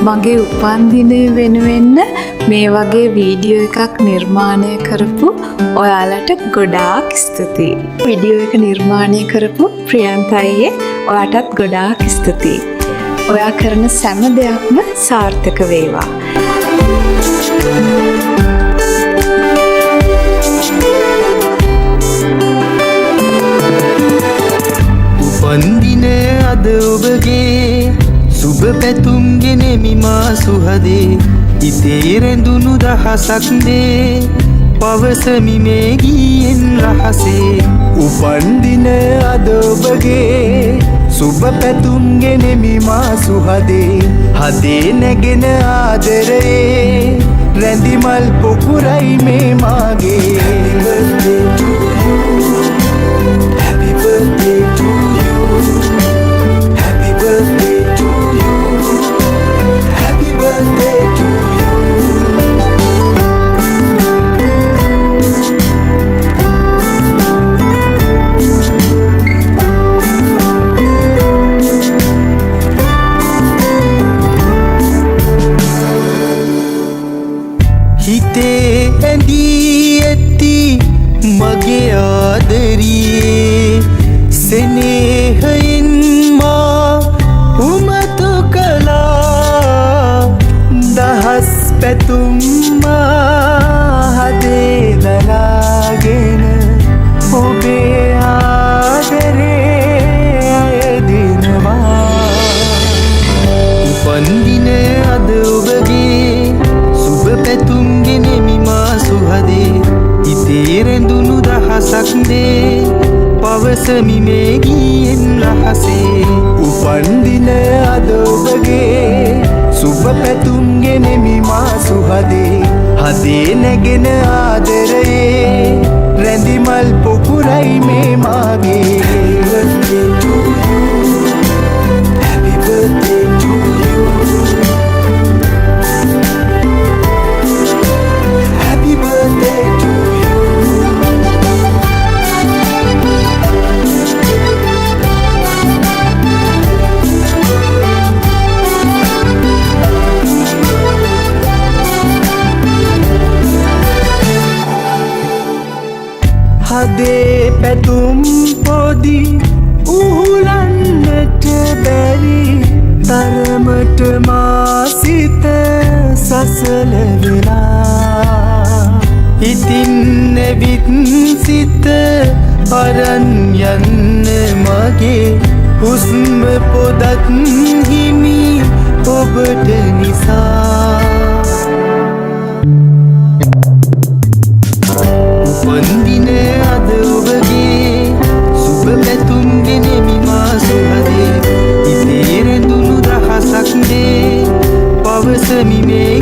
මගේ උපන්දිනය වෙනුවෙන්න මේ වගේ වීඩියෝ එකක් නිර්මාණය කරපු ඔයාලට ගොඩාක් ස්තුතියි. වීඩියෝ එක නිර්මාණය කරපු ප්‍රියන්ත අයියේ ඔයාටත් ගොඩාක් ස්තුතියි. ඔයා කරන සෑම දෙයක්ම සාර්ථක වේවා. උපන්දිනය අද ඔබගේ සුබ පැතුම් ගෙනෙමි මා සුහදේ හිතේ රැඳුණු දහසක් දේ පවසමි මේ ගීයෙන් රහසේ. උපන්දිනය අද ඔබගේ සුබ පැතුම් ගෙනෙමි මා සුහදේ හදේ නැගෙන ආදරේ රැඳිමල් පොකුරයි මේ මාගේ. Happy birthday to you. Happy birthday to you. Happy birthday to you. හිතේ ඇඳී ඇති මගේ ආදරියේ සෙනෙහයෙන් මා උමතු කළා දහස් පැතුම් මා හදේ දලාගෙන ඔබේ ආදරේ අයදිනවා. උපන්දිනය අද ඔබගේ සුබ පැතුම් ගෙනෙමි මා සුහදේ හිතේ රැඳුණු දහසක් දේ පවසමි මේ ගීයෙන් රහසේ. උපන්දිනය අද ඔබගේ සුබ පැතුම් ගෙනෙමි මා සුහදේ හදේ නැගෙන ආදරේ රැඳිමල් පොකුරයි මේ මාගේ. Happy birthday to you. Happy birthday to you. හදේ පැතුම් පොදි උහුලන්නට බැරි තරමට මා සිත සසල වෙලා. ඉතින් නැවිත් සිත අරන් යන්න මගේ හුස්ම පොදත් හිමි ඔබට නිසා. උපන්දිනය අද ඔබගේ සුබ පැතුම් ගෙනෙමි මා සුහදේ හිතේ රැඳුණු දහසක් දේ පවසමි මේ